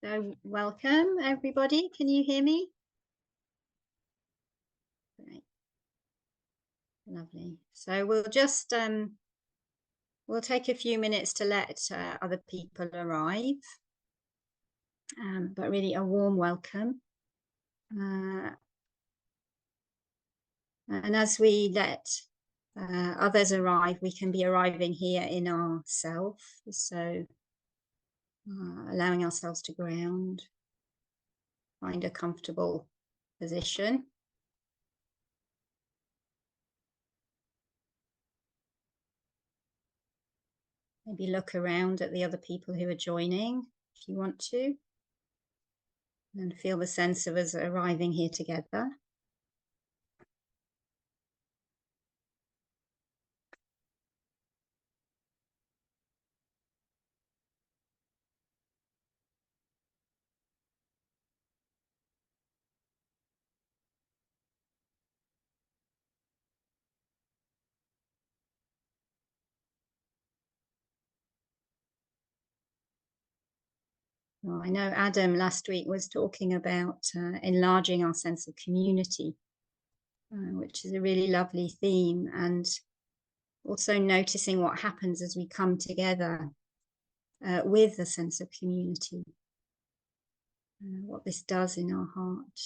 So welcome everybody. Can you hear me? Great. Lovely. So we'll just we'll take a few minutes to let other people arrive. But really a warm welcome. And as we let others arrive, we can be arriving here in ourself. So allowing ourselves to ground, find a comfortable position. Maybe look around at the other people who are joining if you want to. And feel the sense of us arriving here together. Well, I know Adam last week was talking about enlarging our sense of community, which is a really lovely theme, and also noticing what happens as we come together with a sense of community, what this does in our heart.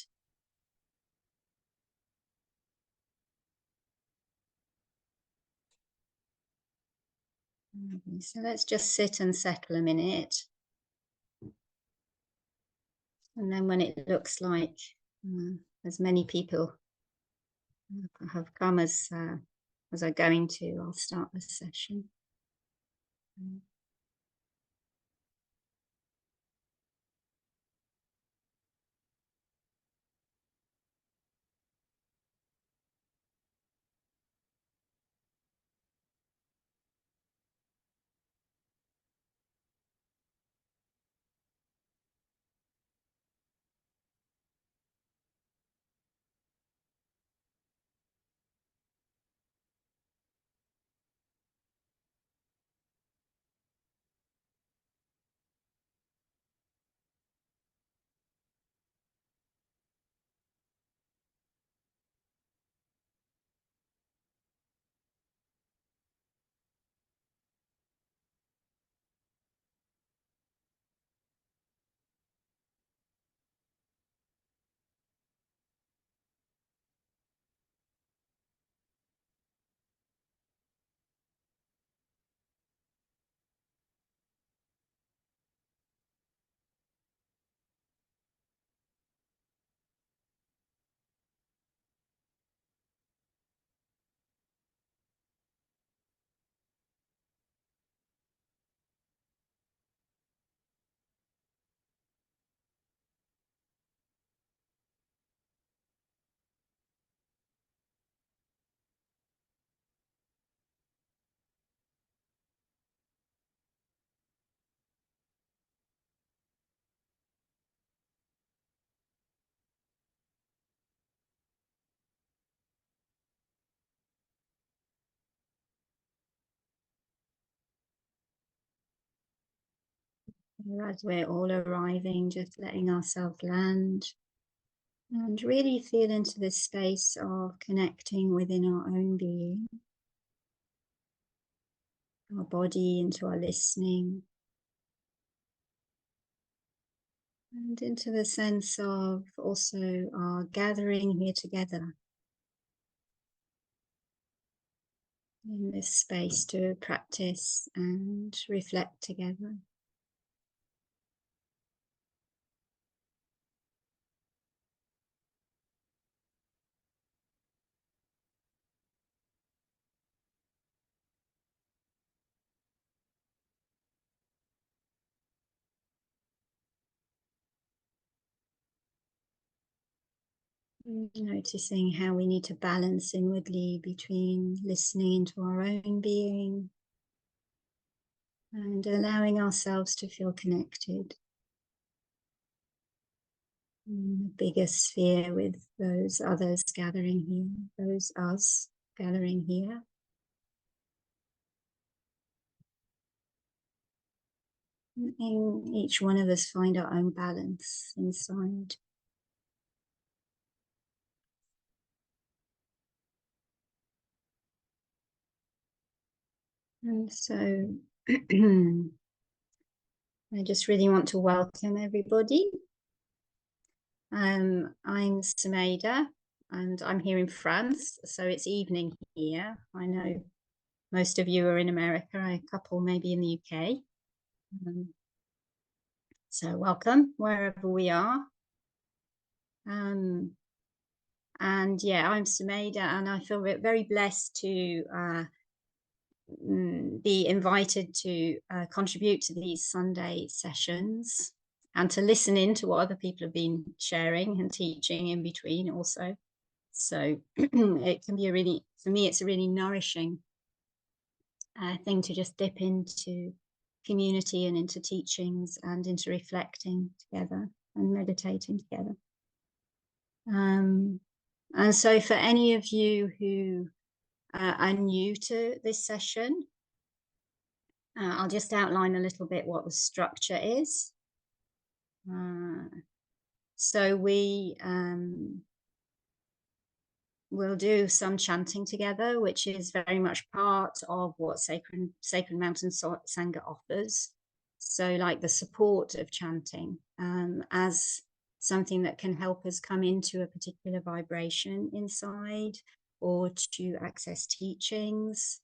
So let's just sit and settle a minute. And then when it looks like as many people have come as are going to, I'll start the session. As we're all arriving, just letting ourselves land and really feel into this space of connecting within our own being, our body, into our listening, and into the sense of also our gathering here together in this space to practice and reflect together. Noticing how we need to balance inwardly between listening into our own being and allowing ourselves to feel connected in the bigger sphere with those others gathering here, those us gathering here. In each one of us find our own balance inside. And so I just really want to welcome everybody. I'm Sumedha, and I'm here in France, so it's evening here. I know most of you are in America, a couple maybe in the UK. So welcome wherever we are. And yeah, I'm Sumedha, and I feel very blessed to be invited to contribute to these Sunday sessions and to listen in to what other people have been sharing and teaching in between also. So it can be for me, it's a really nourishing thing to just dip into community and into teachings and into reflecting together and meditating together. And so for any of you who are new to this session, I'll just outline a little bit what the structure is. So we'll do some chanting together, which is very much part of what Sacred Mountain Sangha offers. So like the support of chanting as something that can help us come into a particular vibration inside or to access teachings.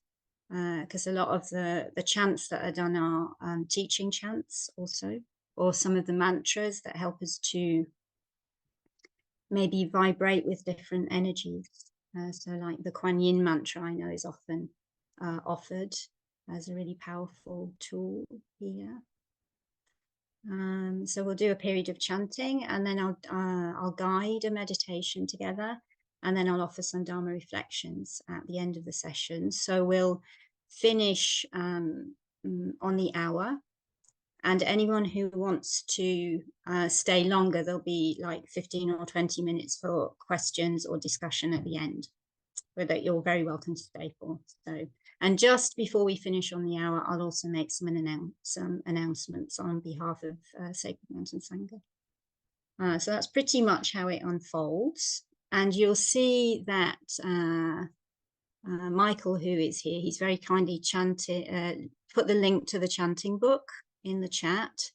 Because a lot of the chants that are done are teaching chants also, or some of the mantras that help us to maybe vibrate with different energies. So like the Kuan Yin mantra I know is often offered as a really powerful tool here. So we'll do a period of chanting, and then I'll guide a meditation together, and then I'll offer some Dharma reflections at the end of the session. So we'll finish on the hour, and anyone who wants to stay longer, there'll be like 15 or 20 minutes for questions or discussion at the end, that you're very welcome to stay for. So, and just before we finish on the hour, I'll also make some announcements on behalf of Sacred Mountain Sangha. So that's pretty much how it unfolds. And you'll see that Michael, who is here, he's very kindly put the link to the chanting book in the chat.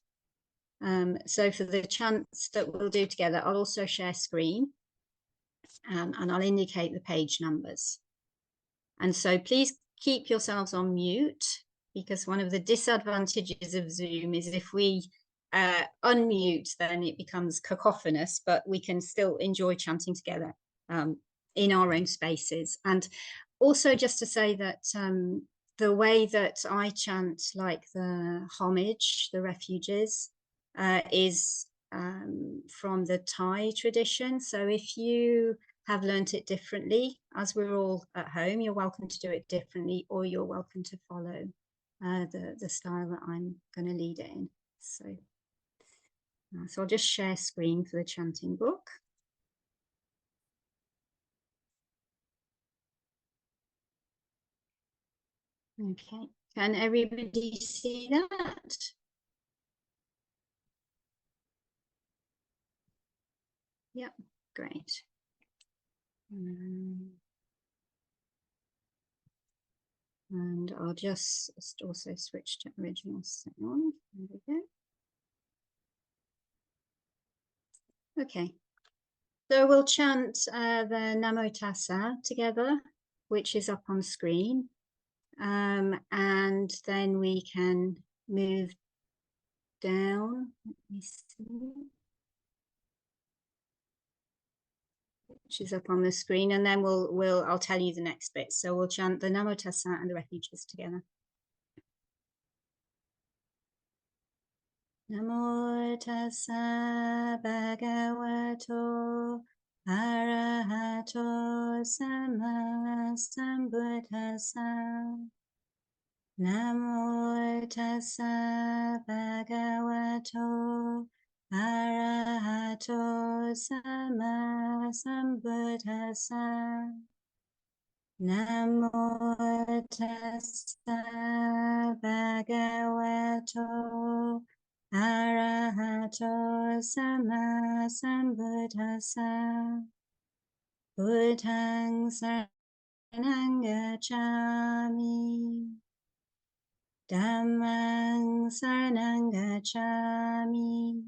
So for the chants that we'll do together, I'll also share screen and I'll indicate the page numbers. And so please keep yourselves on mute, because one of the disadvantages of Zoom is if we unmute, then it becomes cacophonous, but we can still enjoy chanting together in our own spaces. And also just to say that the way that I chant, like the homage, the refuges, is from the Thai tradition. So if you have learnt it differently, as we're all at home, you're welcome to do it differently, or you're welcome to follow the style that I'm going to lead it in. So I'll just share screen for the chanting book. Okay, can everybody see that? Yep, great. And I'll just also switch to original sound. There we go. Okay, so we'll chant the Namo Tassa together, which is up on screen. And then we can move down. Let me see. Which is up on the screen, and then I'll tell you the next bit. So we'll chant the Namo Tassa and the refuges together. Namo Tassa Bhagavato Arahato Sama Sambuddhassa. Namo Tassa Bhagavato Arahato Sama Sambuddhassa. Namo tassa bhagavato arahato sama sambuddhassa. Buddhang saranang gacchami. Dhammang saranang gacchami.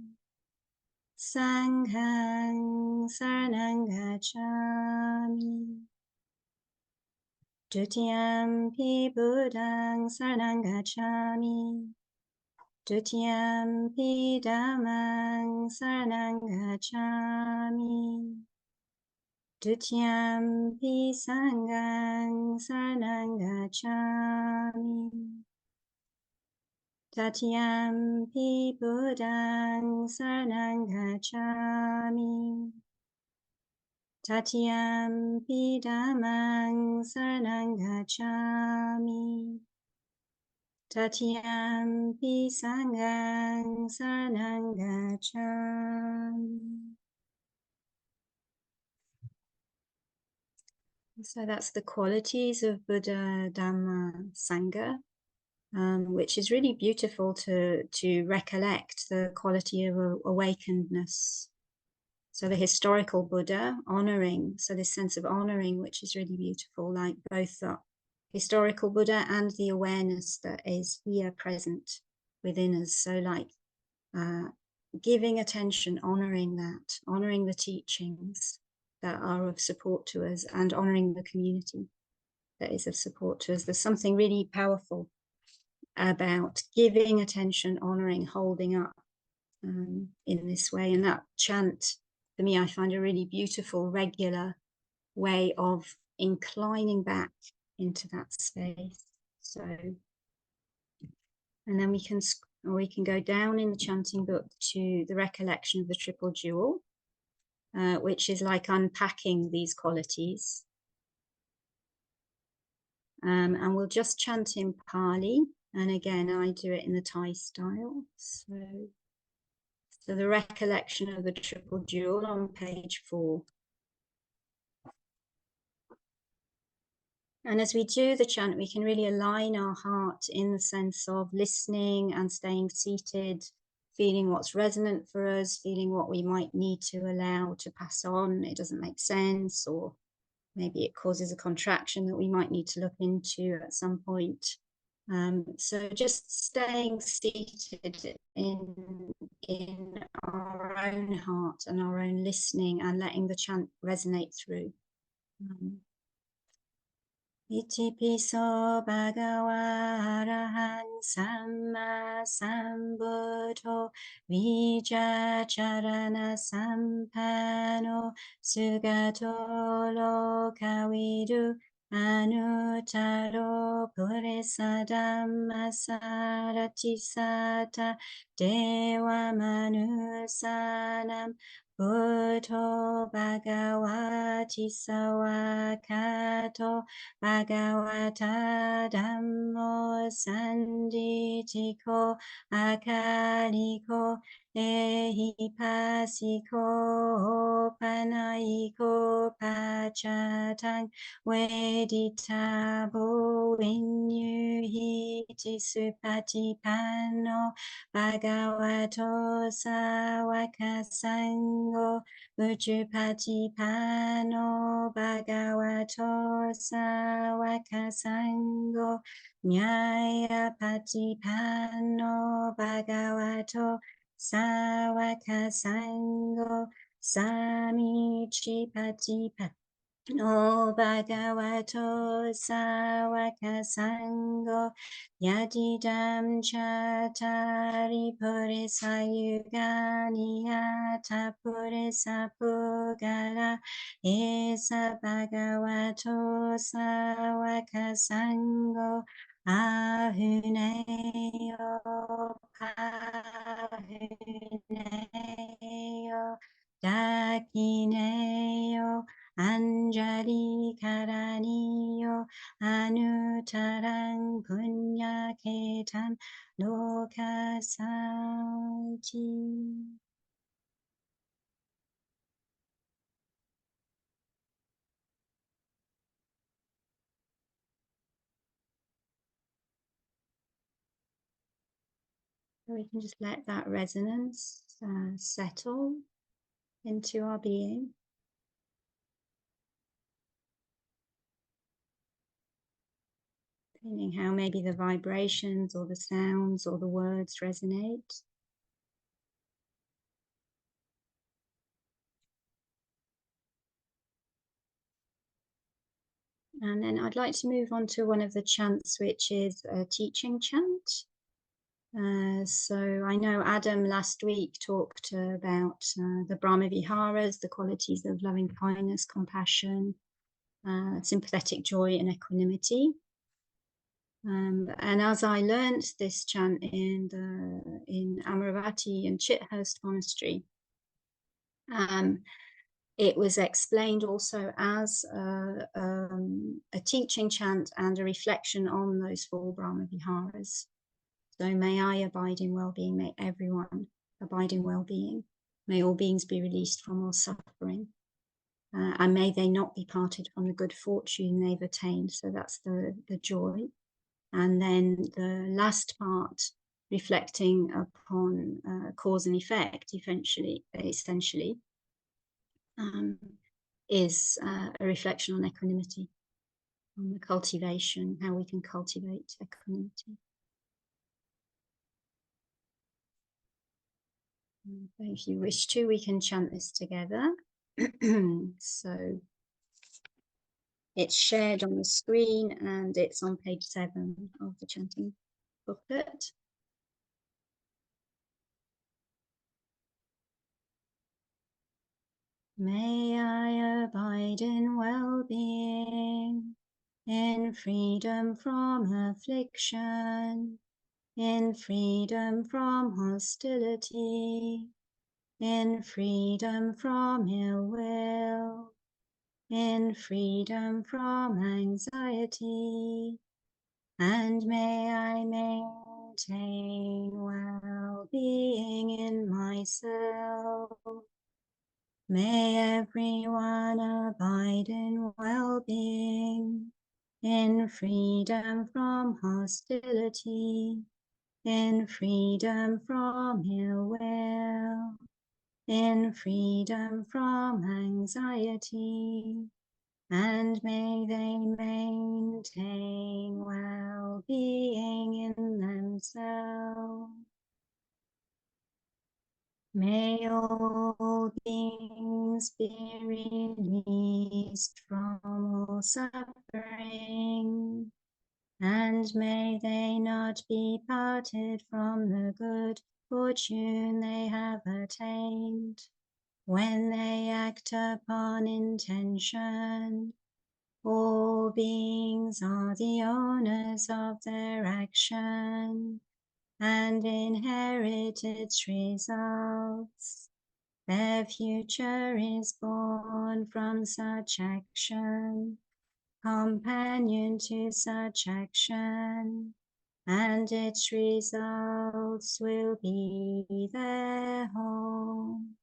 Sanghang saranang gacchami. Dutiyampi Buddhang saranang gacchami. Dutiyampi Dhammang saranang gacchami. Dutiyampi Sanghang saranang gacchami. Tatyampi Buddhang saranang gacchami. Tatyampi Dhammang saranang gacchami. Tatyampi Sanghang saranang gacchami. So that's the qualities of Buddha, Dhamma, Sangha, which is really beautiful to recollect the quality of awakenedness. So the historical Buddha, honoring, so this sense of honoring, which is really beautiful, like both the historical Buddha and the awareness that is here present within us. So like giving attention, honoring that, honoring the teachings that are of support to us, and honoring the community that is of support to us. There's something really powerful about giving attention, honoring, holding up in this way. And that chant, for me, I find a really beautiful, regular way of inclining back into that space. So, and then we can go down in the chanting book to the recollection of the triple jewel, which is like unpacking these qualities. And we'll just chant in Pali. And again, I do it in the Thai style. So the recollection of the triple jewel on page 4. And as we do the chant, we can really align our heart in the sense of listening and staying seated, feeling what's resonant for us, feeling what we might need to allow to pass on. It doesn't make sense, or maybe it causes a contraction that we might need to look into at some point. So just staying seated in our own heart and our own listening, and letting the chant resonate through. Iti piso bhagawa arahan samma sambuddho vijacharana sampano sugato lokavidu anutaro purisa dhamma saratisata dewa manusanam Buddho bhagavati sawakato Bhagavata Dhammo Sanditiko Akaliko Ehipasiko Panayiko Pachatang Veditabo Vinyuhiti Supatipano Bhagavato Sawakasango Ujjapatipano Bhagavato Sawakasango Nyayapatipano Bhagavato Sawakasango Samichipatipano No Bhagavato Sawaka Sango Yadidam Chatari Purisa Yugani Yata Purisa Pugala Esa Bhagavato Sawaka Sango Ahuneyo Pahuneyo Dakineyo Anjali Karaniyo Anutarang Punya Ketam Lokasati. So we can just let that resonance settle into our being. Feeling how maybe the vibrations or the sounds or the words resonate. And then I'd like to move on to one of the chants, which is a teaching chant. So I know Adam last week talked about the Brahma Viharas, the qualities of loving kindness, compassion, sympathetic joy, and equanimity. And as I learnt this chant in Amaravati and Chithurst Monastery, it was explained also as a teaching chant and a reflection on those four Brahma Viharas. So may I abide in well-being, may everyone abide in well-being, may all beings be released from all suffering, and may they not be parted from the good fortune they've attained. So that's the joy. And then the last part, reflecting upon cause and effect, essentially, is a reflection on equanimity, on the cultivation, how we can cultivate equanimity. If you wish to, we can chant this together. So it's shared on the screen and it's on page 7 of the chanting booklet. May I abide in well-being, in freedom from affliction, in freedom from hostility, in freedom from ill will, in freedom from anxiety, and may I maintain well-being in myself. May everyone abide in well-being, in freedom from hostility, in freedom from ill will, in freedom from anxiety, and may they maintain well-being in themselves. May all beings be released from all suffering, and may they not be parted from the good fortune they have attained. When they act upon intention, all beings are the owners of their action and inherit its results. Their future is born from such action, companion to such action, and its results will be their home.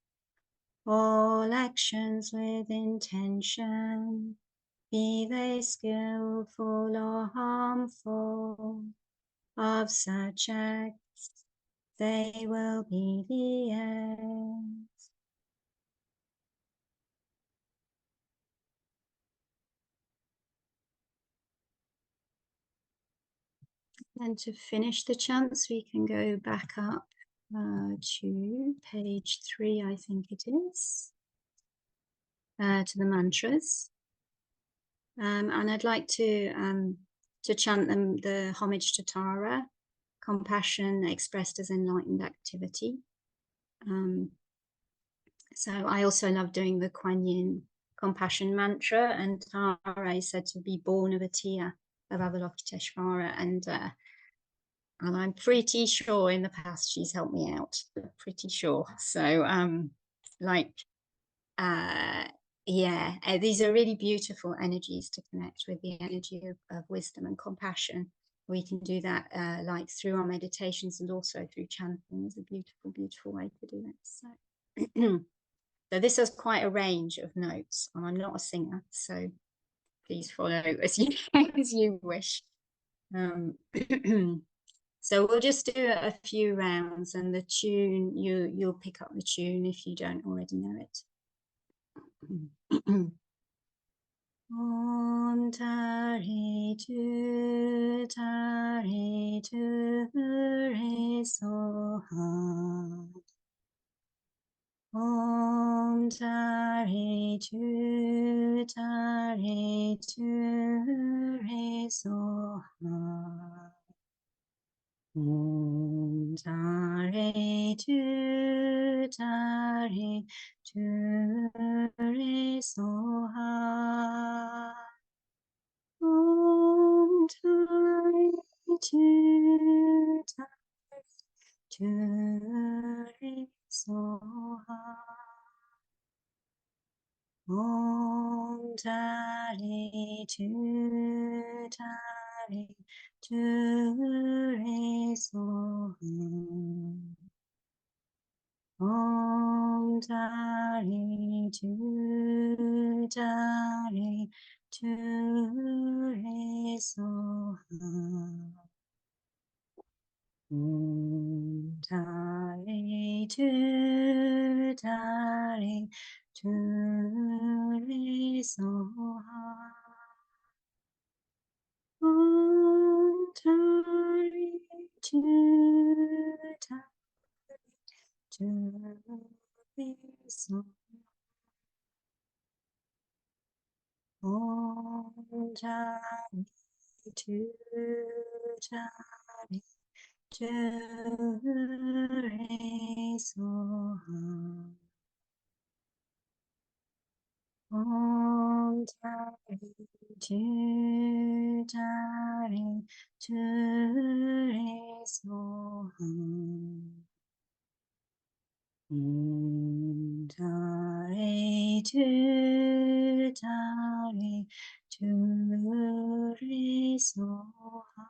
All actions with intention, be they skillful or harmful, of such acts, they will be the end. And to finish the chants, we can go back up to page 3, I think it is, to the mantras. And I'd like to chant them the homage to Tara, compassion expressed as enlightened activity. So I also love doing the Kuan Yin compassion mantra, and Tara is said to be born of a tear of Avalokiteshvara, and I'm pretty sure in the past she's helped me out, pretty sure. So yeah, these are really beautiful energies to connect with, the energy of wisdom and compassion. We can do that like through our meditations and also through chanting. Is a beautiful, beautiful way to do it. So, so this has quite a range of notes, and I'm not a singer, so please follow as you wish. So we'll just do a few rounds, and the tune, you'll pick up the tune if you don't already know it. Om tari tu re so ha. Om tari tu re so ha. Om tare tu re so ha. Om tare tu re so ha. Om tare tu re so ha. Om tare tu re so ha. Om tare tu re so ha. Om tare tu re so. Om tare tu re so ha. Om tare tu re so ha. Om tare tu re so ha.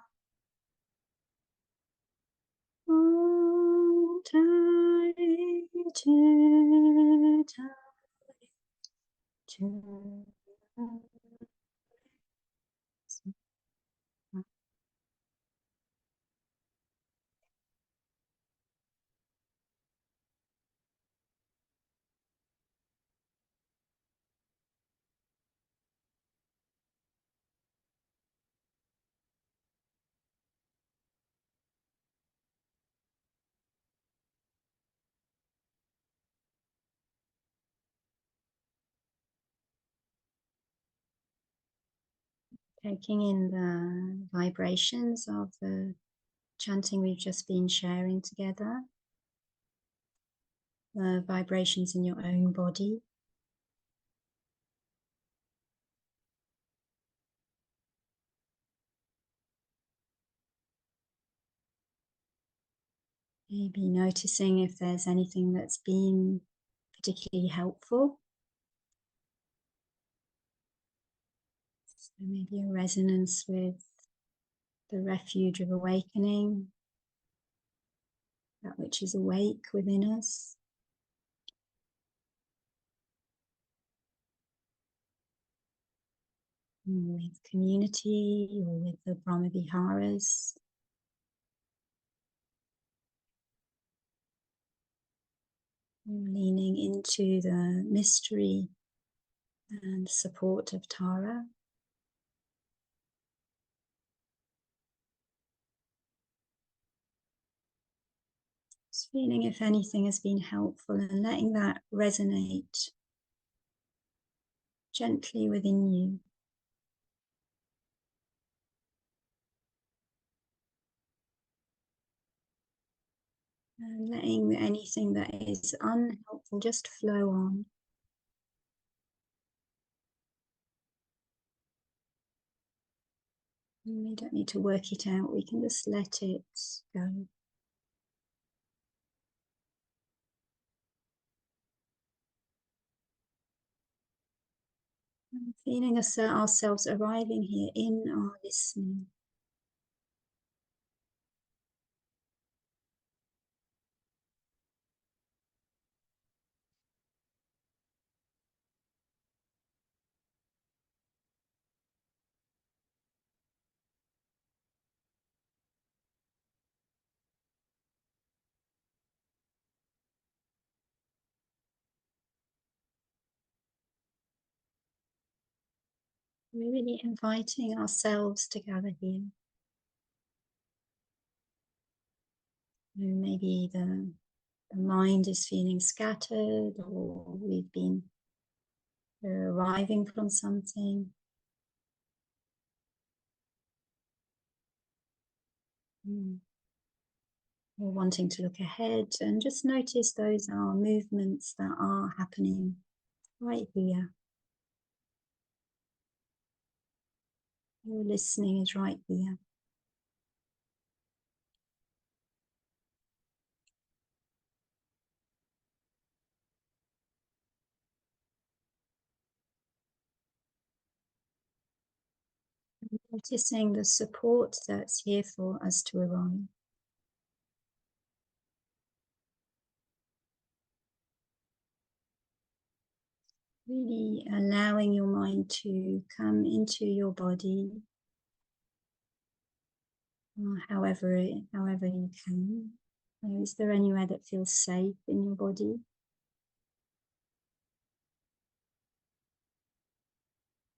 Om tare tu so ha. Taking in the vibrations of the chanting we've just been sharing together, the vibrations in your own body. Maybe noticing if there's anything that's been particularly helpful. So maybe a resonance with the refuge of awakening, that which is awake within us. With community or with the Brahma Viharas. Leaning into the mystery and support of Tara. Just feeling if anything has been helpful and letting that resonate gently within you. And letting anything that is unhelpful just flow on. And we don't need to work it out, we can just let it go. And feeling ourselves arriving here in our listening. We're really inviting ourselves to gather here. Maybe the mind is feeling scattered, or we've been arriving from something. Or wanting to look ahead, and just notice those are movements that are happening right here. Your listening is right here. Noticing the support that's here for us to arrive. Really allowing your mind to come into your body, however you can. Is there anywhere that feels safe in your body?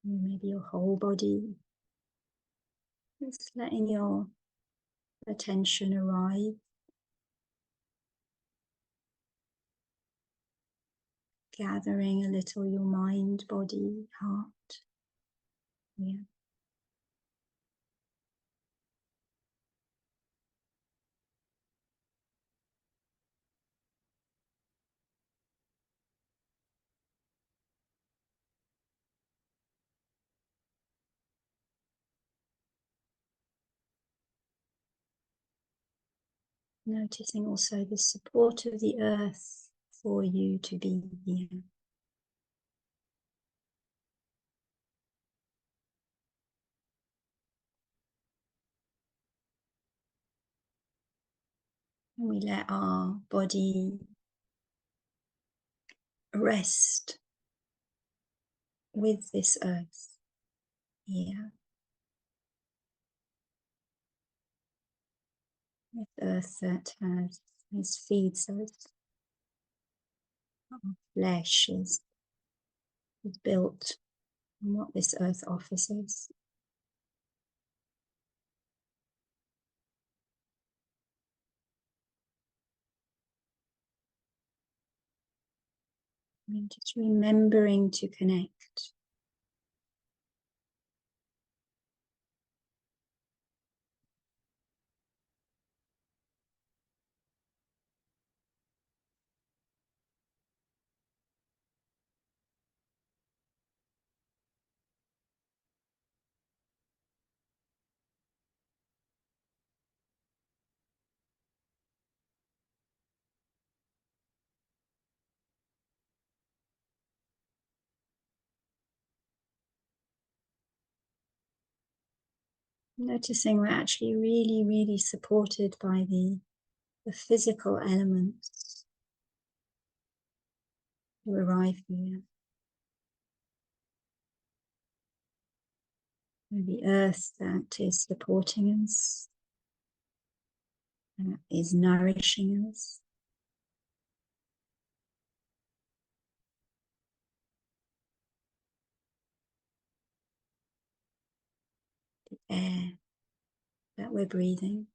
Maybe your whole body. Just letting your attention arrive. Gathering a little your mind, body, heart. Yeah. Noticing also the support of the earth for you to be here. And we let our body rest with this earth here. With earth that feeds us. Our flesh is built on what this earth offers us. And just remembering to connect. Noticing we're actually really, really supported by the physical elements to arrive here. The earth that is supporting us, that is nourishing us. The air that we're breathing.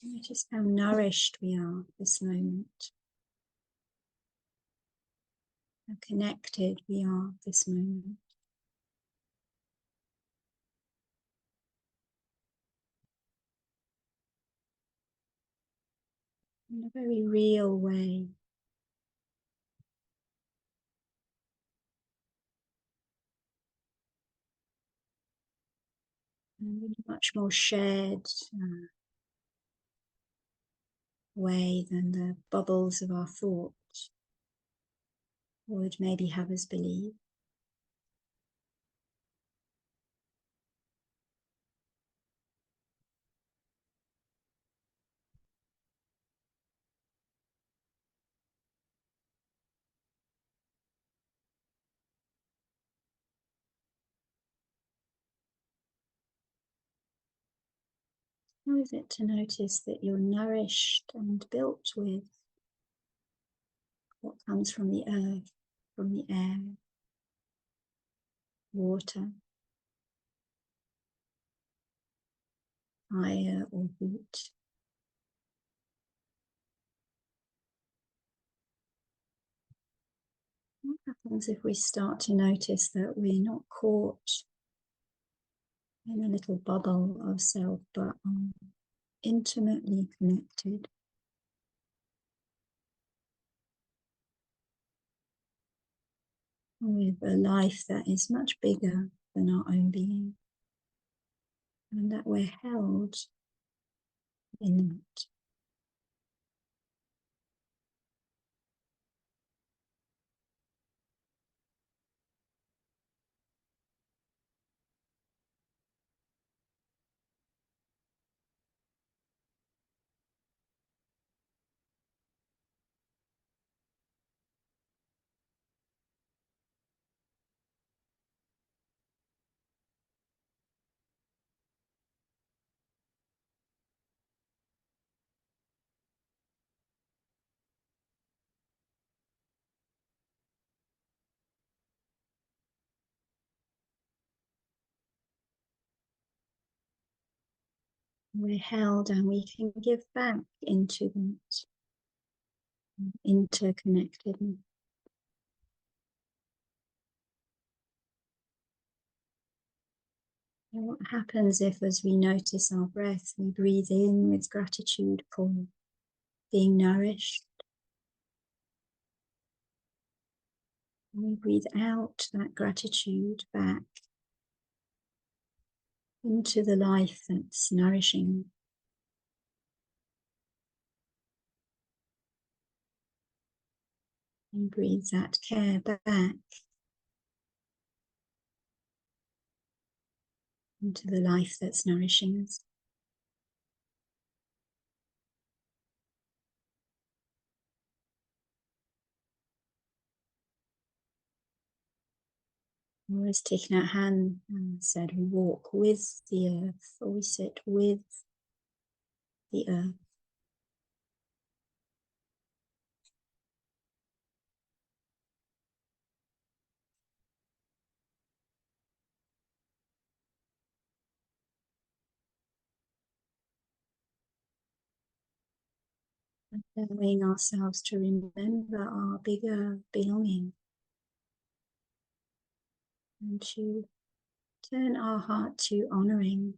Notice how nourished we are at this moment. How connected we are at this moment. In a very real way. And in a much more shared way than the bubbles of our thought would maybe have us believe. How is it to notice that you're nourished and built with what comes from the earth, from the air, water, fire or heat? What happens if we start to notice that we're not caught in a little bubble of self, but are intimately connected with a life that is much bigger than our own being, and that we're held in that? We're held and we can give back into that interconnectedness. And what happens if, as we notice our breath, we breathe in with gratitude for being nourished, and we breathe out that gratitude back into the life that's nourishing. And breathe that care back into the life that's nourishing us. Or as Thich Nhat Hanh said, we walk with the earth, or we sit with the earth. Allowing ourselves to remember our bigger belonging and to turn our heart to honoring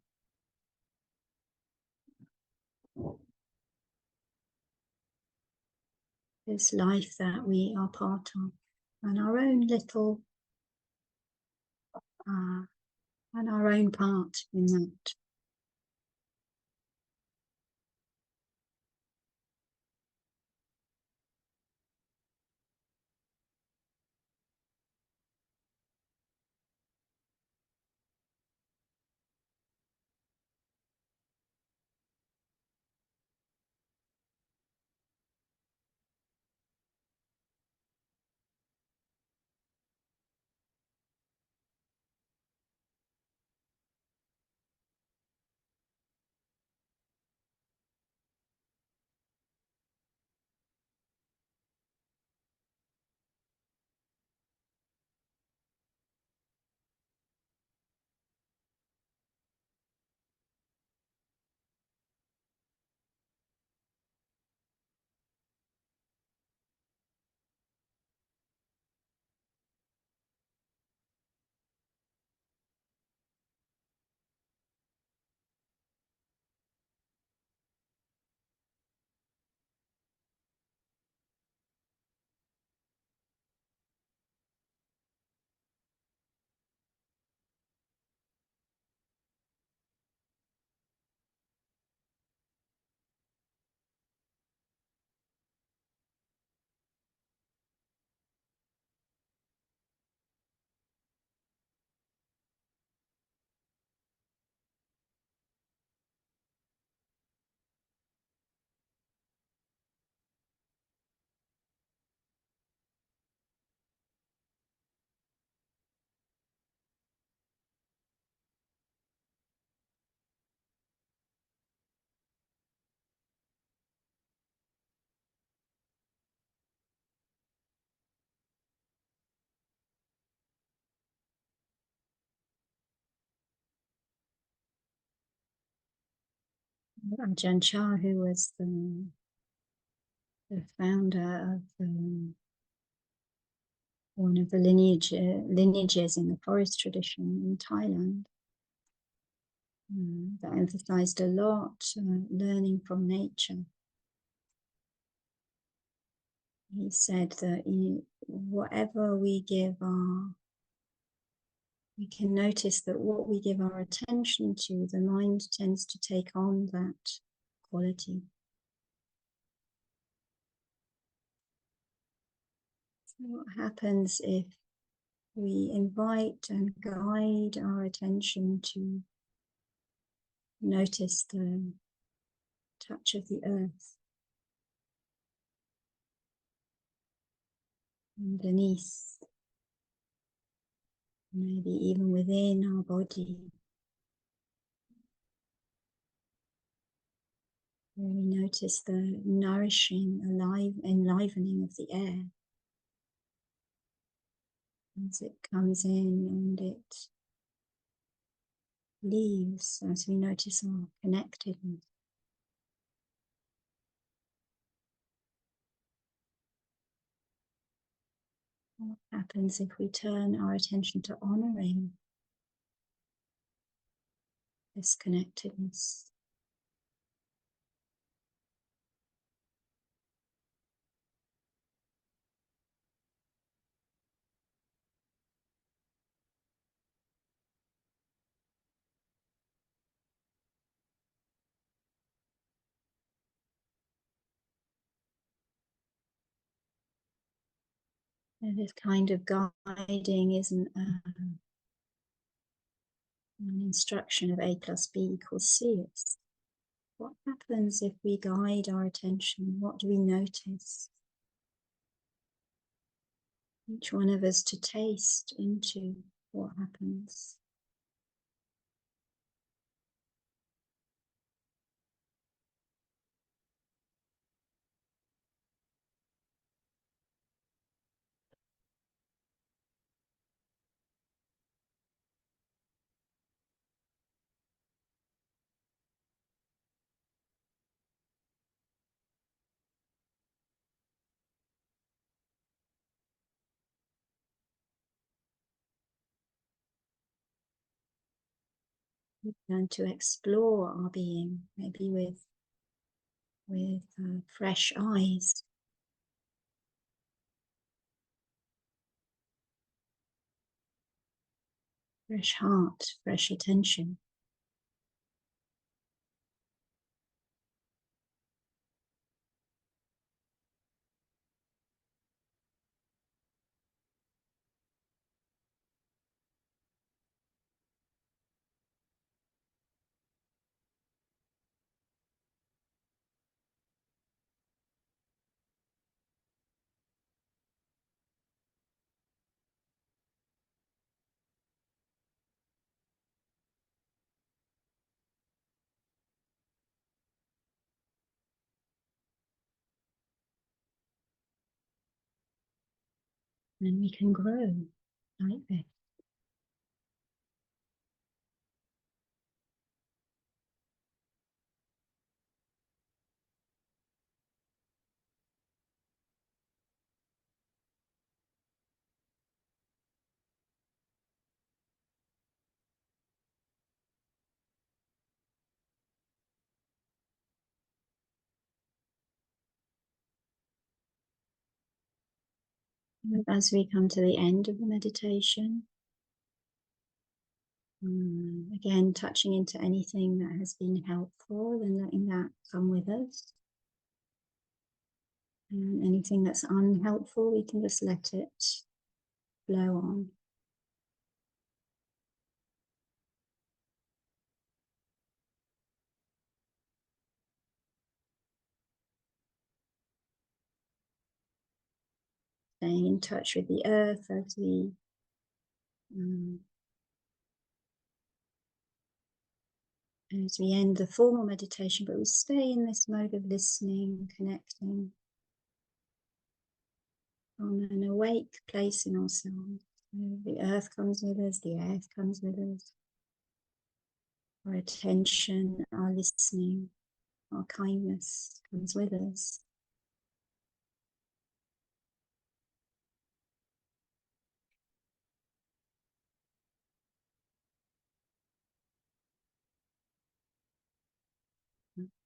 this life that we are part of, and our own little and our own part in that. Ajahn Chah, who was the founder of one of the lineages in the forest tradition in Thailand, that emphasized a lot learning from nature. He said that whatever we can notice that what we give our attention to, the mind tends to take on that quality. So what happens if we invite and guide our attention to notice the touch of the earth underneath, maybe even within our body, where we notice the nourishing, enlivening of the air as it comes in and it leaves, as we notice our connectedness. What happens if we turn our attention to honoring this connectedness? And this kind of guiding isn't an instruction of A plus B equals C. It's what happens if we guide our attention? What do we notice? Each one of us to taste into what happens. We learn to explore our being, maybe with fresh eyes. Fresh heart, fresh attention. And we can grow like this. As we come to the end of the meditation, again, touching into anything that has been helpful and letting that come with us. And anything that's unhelpful, we can just let it flow on. Staying in touch with the earth as we end the formal meditation, but we stay in this mode of listening, connecting from an awake place in ourselves. So the earth comes with us, the air comes with us, our attention, our listening. our kindness comes with us.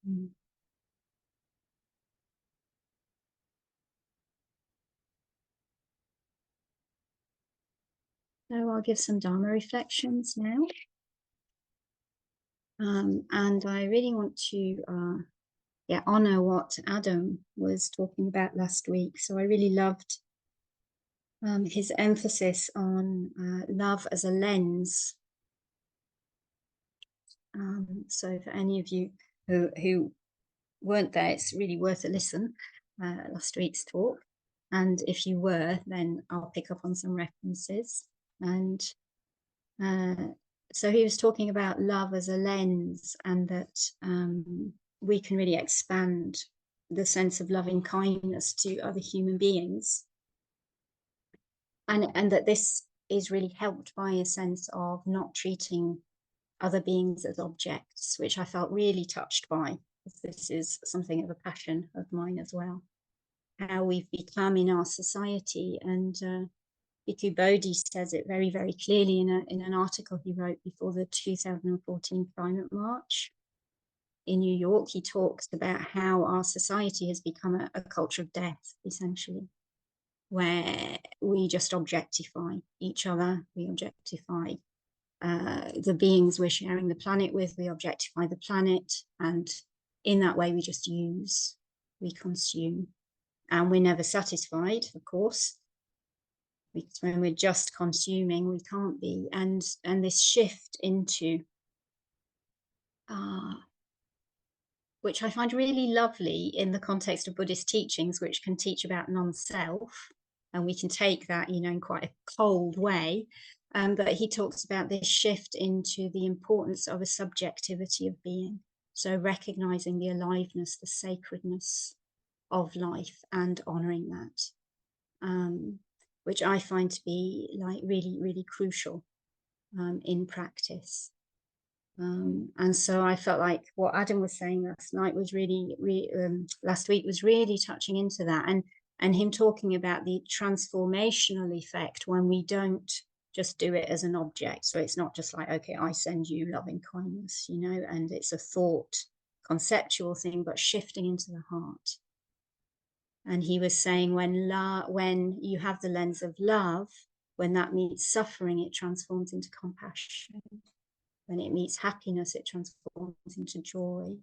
Mm. So I'll give some Dharma reflections now. And I really want to honor what Adam was talking about last week. So I really loved his emphasis on love as a lens. So for any of you who weren't there, it's really worth a listen, last week's talk. And if you were, then I'll pick up on some references. And so he was talking about love as a lens, and that we can really expand the sense of loving kindness to other human beings. And that this is really helped by a sense of not treating other beings as objects, which I felt really touched by. This is something of a passion of mine as well. How we've become in our society, and Bhikkhu Bodhi says it very, very clearly in an article he wrote before the 2014 Climate March in New York. He talks about how our society has become a culture of death, essentially, where we just objectify each other, we objectify the beings we're sharing the planet with, we objectify the planet, and in that way we just use, we consume, and we're never satisfied, of course, because when we're just consuming, we can't be. And this shift into which I find really lovely in the context of Buddhist teachings, which can teach about non-self, and we can take that, in quite a cold way. But he talks about this shift into the importance of a subjectivity of being. So recognizing the aliveness, the sacredness of life, and honoring that, which I find to be like really, really crucial in practice. And so I felt like what Adam was saying last night was last week was really touching into that, and him talking about the transformational effect when we don't just do it as an object. So it's not just like, okay, I send you loving kindness, and it's a thought conceptual thing, but shifting into the heart. And he was saying when you have the lens of love, when that meets suffering, it transforms into compassion. When it meets happiness, it transforms into joy.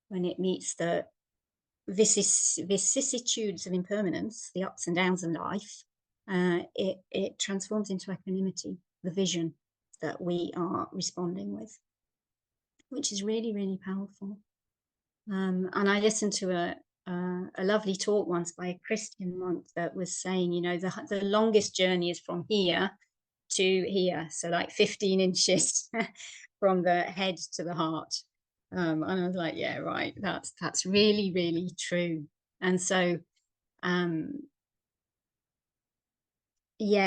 When it meets the vicissitudes of impermanence, the ups and downs of life, it transforms into equanimity, the vision that we are responding with, which is really, really powerful. And I listened to a lovely talk once by a Christian monk that was saying, the longest journey is from here to here, so like 15 inches from the head to the heart. And I was like, yeah, right, that's really, really true. And so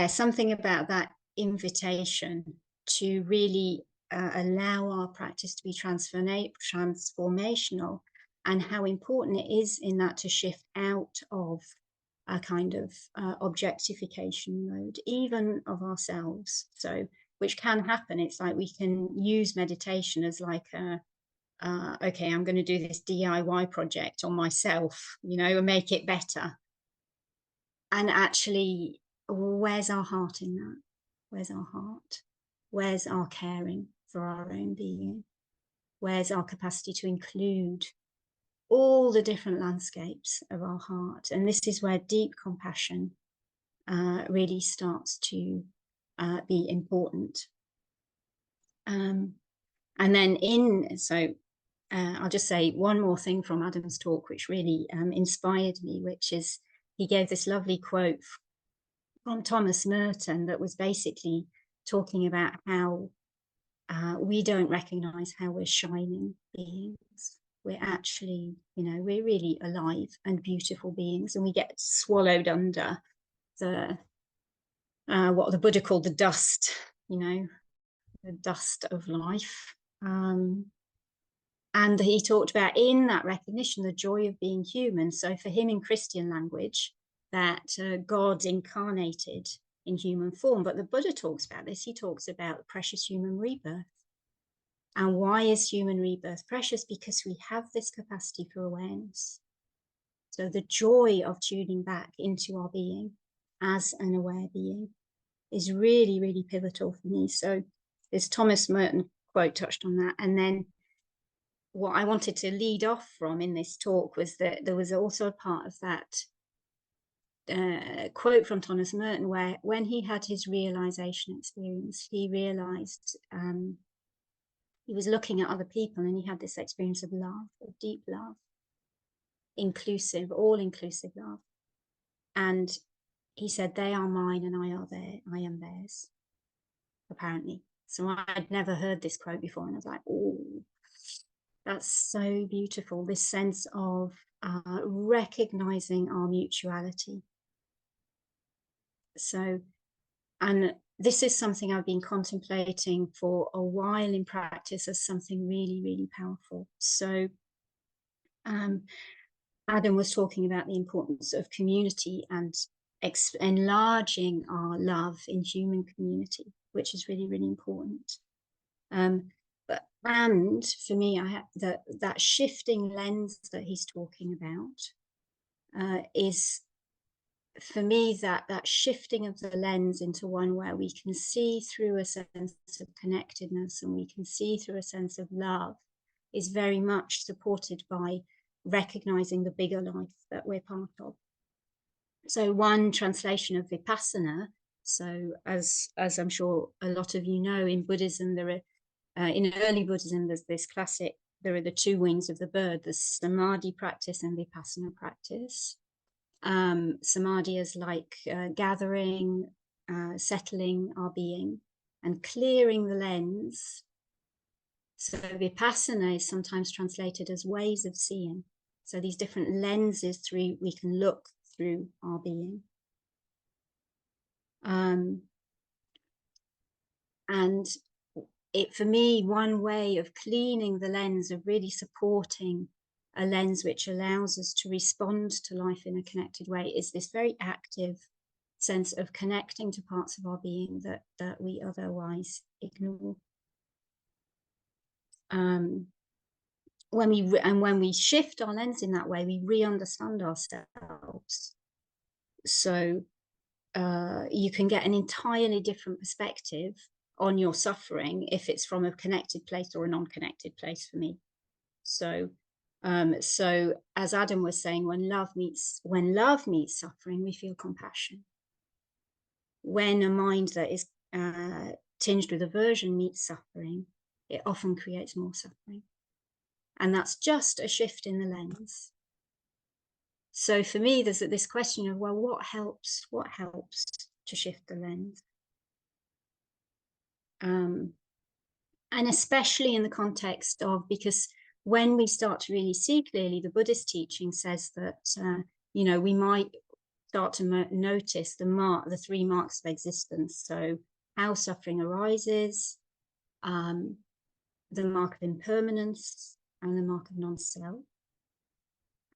something about that invitation to really allow our practice to be transformational, and how important it is in that to shift out of a kind of objectification mode, even of ourselves. So, which can happen. It's like we can use meditation as like okay, I'm going to do this DIY project on myself, and make it better. And actually, where's our heart in that? Where's our heart? Where's our caring for our own being? Where's our capacity to include all the different landscapes of our heart? And this is where deep compassion really starts to be important. And then I'll just say one more thing from Adam's talk, which really inspired me, which is he gave this lovely quote from Thomas Merton that was basically talking about how we don't recognize how we're shining beings. We're actually, we're really alive and beautiful beings, and we get swallowed under the what the Buddha called the dust, the dust of life. And he talked about, in that recognition, the joy of being human. So for him, in Christian language, that God incarnated in human form. But the Buddha talks about this. He talks about precious human rebirth. And why is human rebirth precious? Because we have this capacity for awareness. So the joy of tuning back into our being as an aware being is really, really pivotal for me. So this Thomas Merton quote touched on that. And then what I wanted to lead off from in this talk was that there was also a part of that quote from Thomas Merton where, when he had his realization experience, he realized he was looking at other people and he had this experience of love, of deep love, inclusive, all-inclusive love. And he said, they are mine and I am theirs, apparently. So I'd never heard this quote before, and I was like, oh, that's so beautiful, this sense of recognizing our mutuality. So, and this is something I've been contemplating for a while in practice as something really, really powerful. So Adam was talking about the importance of community and enlarging our love in human community, which is really, really important. And for me, I have that shifting lens that he's talking about is, for me, that shifting of the lens into one where we can see through a sense of connectedness and we can see through a sense of love is very much supported by recognizing the bigger life that we're part of. So one translation of Vipassana, so as I'm sure a lot of you know, in Buddhism, there are, in early Buddhism, there's this classic, there are the two wings of the bird, the Samadhi practice and Vipassana practice. Samadhi is like gathering, settling our being and clearing the lens. So Vipassana is sometimes translated as ways of seeing. So these different lenses through we can look through our being. And it, for me, one way of cleaning the lens, of really supporting a lens which allows us to respond to life in a connected way, is this very active sense of connecting to parts of our being that we otherwise ignore. When we shift our lens in that way, we re-understand ourselves. So you can get an entirely different perspective on your suffering if it's from a connected place or a non-connected place, for me. So as Adam was saying, when love meets suffering, we feel compassion. When a mind that is tinged with aversion meets suffering, it often creates more suffering. And that's just a shift in the lens. So for me, there's this question of, well, what helps to shift the lens? And especially in the context of, because when we start to really see clearly, the Buddhist teaching says that, we might start to notice the three marks of existence. So how suffering arises, the mark of impermanence, and the mark of non-self.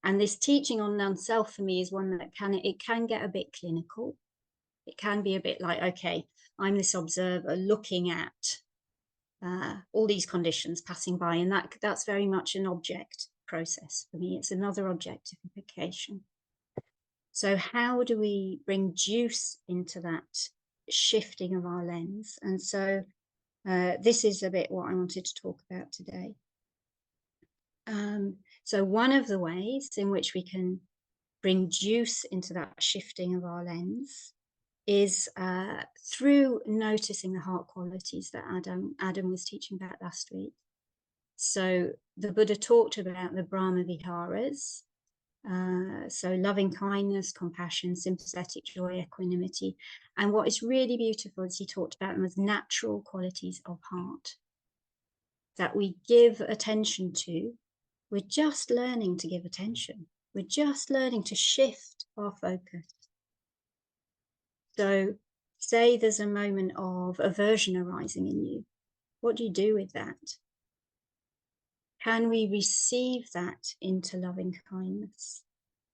And this teaching on non-self, for me, is one that can get a bit clinical. It can be a bit like, okay, I'm this observer looking at all these conditions passing by, and that's very much an object process for me. It's another objectification. So how do we bring juice into that shifting of our lens? And so this is a bit what I wanted to talk about today. So one of the ways in which we can bring juice into that shifting of our lens is through noticing the heart qualities that Adam was teaching about last week. So the Buddha talked about the Brahma Viharas, so loving kindness, compassion, sympathetic joy, equanimity. And what is really beautiful is he talked about them as natural qualities of heart that we give attention to. We're just learning to give attention. We're just learning to shift our focus. So say there's a moment of aversion arising in you. What do you do with that? Can we receive that into loving kindness?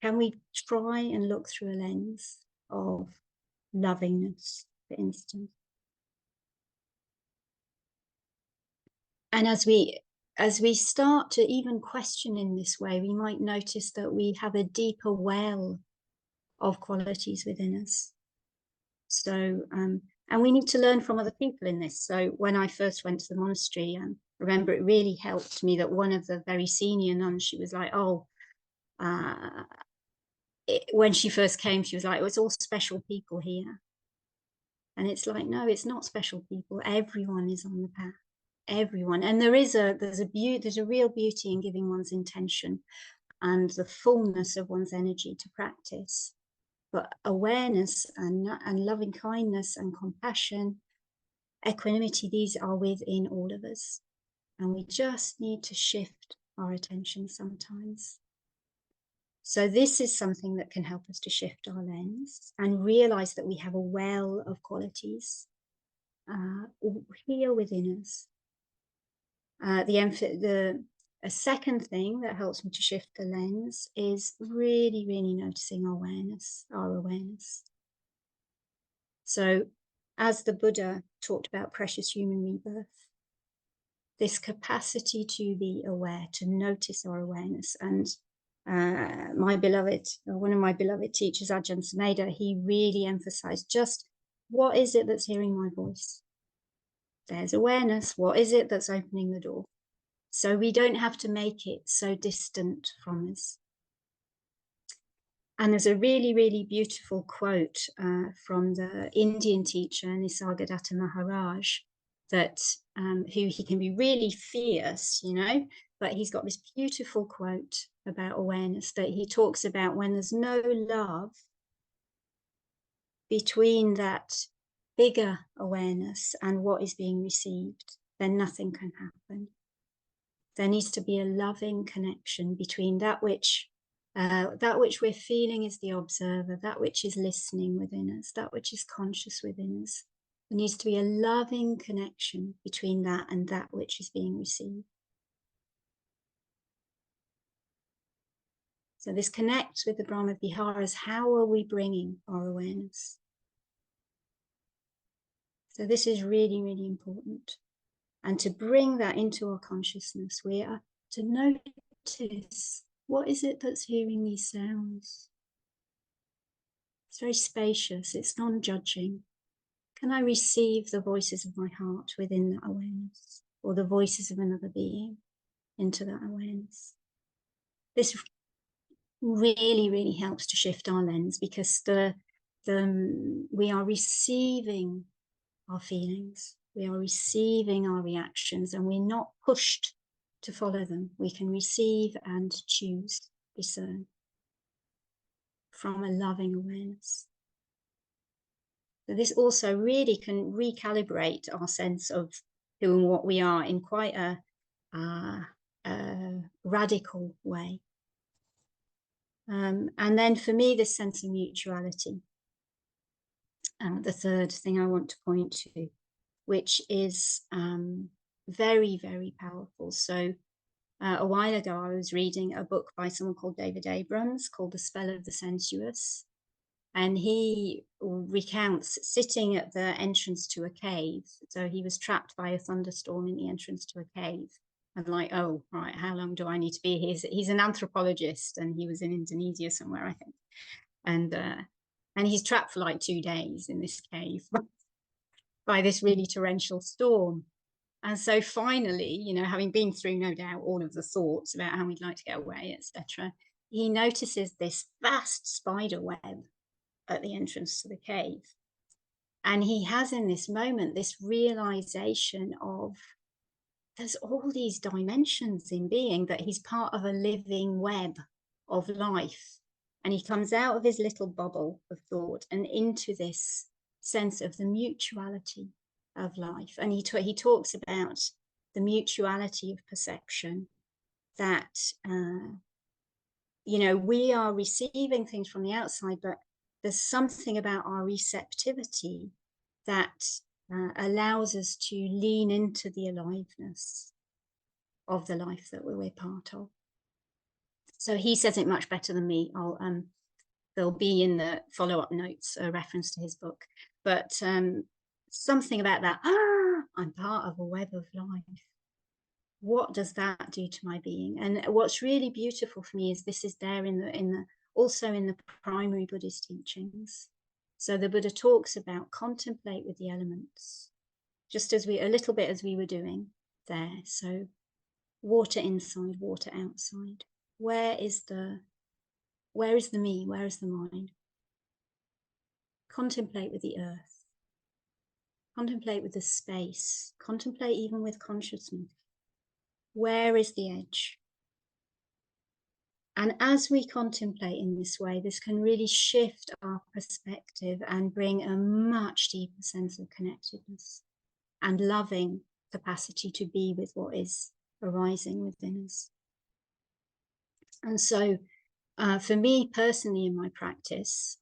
Can we try and look through a lens of lovingness, for instance? And as we start to even question in this way, we might notice that we have a deeper well of qualities within us. So, and we need to learn from other people in this. So when I first went to the monastery, I remember it really helped me that one of the very senior nuns, she was like, when she first came, she was like, oh, it's all special people here. And it's like, no, it's not special people. Everyone is on the path. Everyone. And there's a real beauty in giving one's intention and the fullness of one's energy to practice. But awareness and loving kindness and compassion, equanimity, these are within all of us. And we just need to shift our attention sometimes. So this is something that can help us to shift our lens and realize that we have a well of qualities here within us. A second thing that helps me to shift the lens is really, really noticing our awareness. So as the Buddha talked about precious human rebirth, this capacity to be aware, to notice our awareness. And one of my beloved teachers, Ajahn Sumedha, he really emphasized just what is it that's hearing my voice? There's awareness. What is it that's opening the door? So we don't have to make it so distant from us. And there's a really, really beautiful quote from the Indian teacher, Nisargadatta Maharaj, that who he can be really fierce, but he's got this beautiful quote about awareness that he talks about when there's no love between that bigger awareness and what is being received, then nothing can happen. There needs to be a loving connection between that which we're feeling is the observer, that which is listening within us, that which is conscious within us. There needs to be a loving connection between that and that which is being received. So this connects with the Brahma Viharas. How are we bringing our awareness? So this is really, really important. And to bring that into our consciousness, we are to notice, what is it that's hearing these sounds? It's very spacious, it's non-judging. Can I receive the voices of my heart within that awareness, or the voices of another being into that awareness? This really, really helps to shift our lens, because we are receiving our feelings, we are receiving our reactions, and we're not pushed to follow them. We can receive and choose, discern from a loving awareness. So this also really can recalibrate our sense of who and what we are in quite a radical way. And then for me, this sense of mutuality, the third thing I want to point to, which is very, very powerful. So a while ago, I was reading a book by someone called David Abrams called The Spell of the Sensuous. And he recounts sitting at the entrance to a cave. So he was trapped by a thunderstorm in the entrance to a cave. And like, oh, right, how long do I need to be here? He's an anthropologist, and he was in Indonesia somewhere, I think. And he's trapped for like 2 days in this cave by this really torrential storm. And so finally, having been through, no doubt, all of the thoughts about how we'd like to get away, etc., he notices this vast spider web at the entrance to the cave. And he has in this moment this realization of there's all these dimensions in being, that he's part of a living web of life. And he comes out of his little bubble of thought and into this sense of the mutuality of life. And he talks about the mutuality of perception, that we are receiving things from the outside, but there's something about our receptivity that allows us to lean into the aliveness of the life that we're part of. So he says it much better than me. There'll be in the follow-up notes a reference to his book, but something about that. I'm part of a web of life. What does that do to my being? And what's really beautiful for me is this is there also in the primary Buddhist teachings. So the Buddha talks about contemplate with the elements, just as a little bit as we were doing there. So water inside, water outside. Where is the me? Where is the mind? Contemplate with the earth. Contemplate with the space. Contemplate even with consciousness. Where is the edge? And as we contemplate in this way, this can really shift our perspective and bring a much deeper sense of connectedness and loving capacity to be with what is arising within us. And so for me personally in my practice,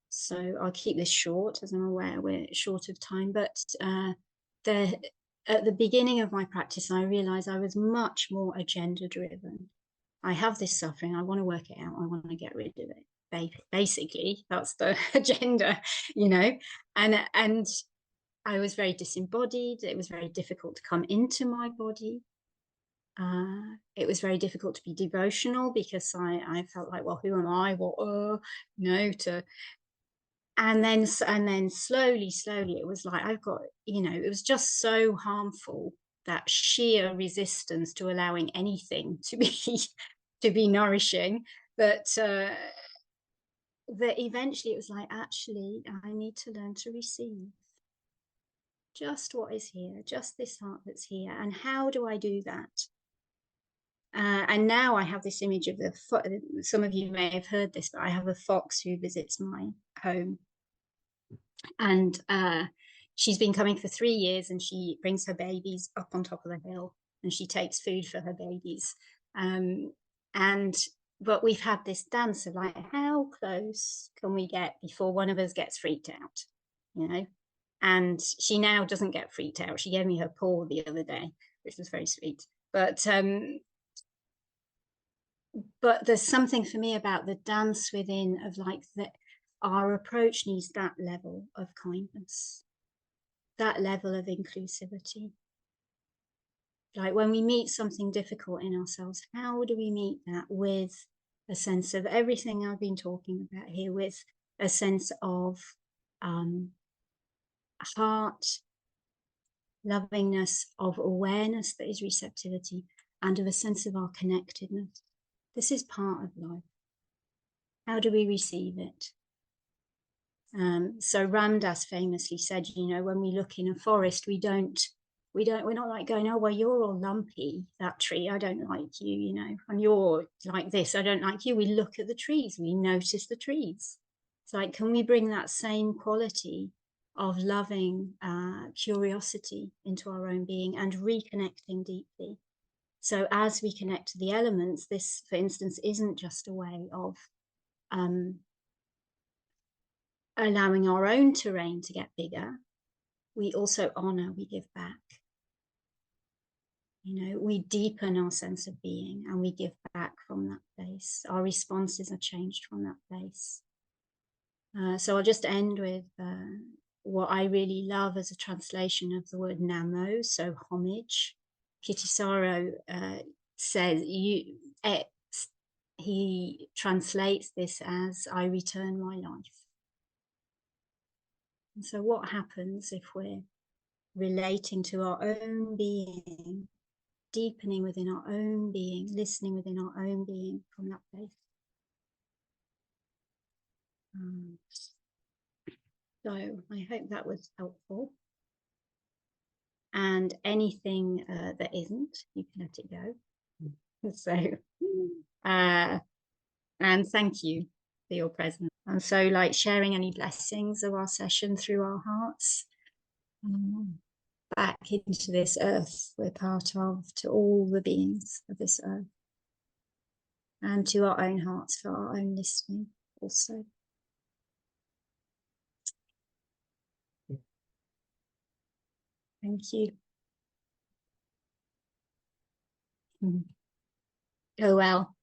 so I'll keep this short, as I'm aware we're short of time, but at the beginning of my practice, I realized I was much more agenda driven. I have this suffering, I want to work it out, I want to get rid of it. Basically, that's the agenda, you know, and I was very disembodied. It was very difficult to come into my body. It was very difficult to be devotional because I felt like, well, who am I? What, and then slowly, it was like I've got, you know, it was just so harmful, that sheer resistance to allowing anything to be nourishing, that eventually it was like, actually, I need to learn to receive just what is here, just this heart that's here. And how do I do that? And now I have this image of some of you may have heard this, but I have a fox who visits my home. And she's been coming for 3 years, and she brings her babies up on top of the hill, and she takes food for her babies. But we've had this dance of like, how close can we get before one of us gets freaked out, you know? And she now doesn't get freaked out. She gave me her paw the other day, which was very sweet. But there's something for me about the dance within of like that. Our approach needs that level of kindness, that level of inclusivity. Like when we meet something difficult in ourselves, how do we meet that with a sense of everything I've been talking about here, with a sense of heart, lovingness, of awareness that is receptivity, and of a sense of our connectedness? This is part of life. How do we receive it? So Ram Dass famously said, you know, when we look in a forest, we're not like going, oh, well, you're all lumpy, that tree, I don't like you, you know, and you're like this, I don't like you. We look at the trees, we notice the trees. It's like, can we bring that same quality of loving curiosity into our own being and reconnecting deeply? So as we connect to the elements, this, for instance, isn't just a way of allowing our own terrain to get bigger. We also honor, we give back. You know, we deepen our sense of being and we give back from that place. Our responses are changed from that place. So I'll just end with what I really love as a translation of the word namo, so homage. Kittisaro says, he translates this as, I return my life. And so what happens if we're relating to our own being, deepening within our own being, listening within our own being from that place? So I hope that was helpful. And anything that isn't, you can let it go. So, and thank you for your presence. And so, like, sharing any blessings of our session through our hearts back into this earth we're part of, to all the beings of this earth, and to our own hearts for our own listening also. Thank you. Mhm. Oh, well.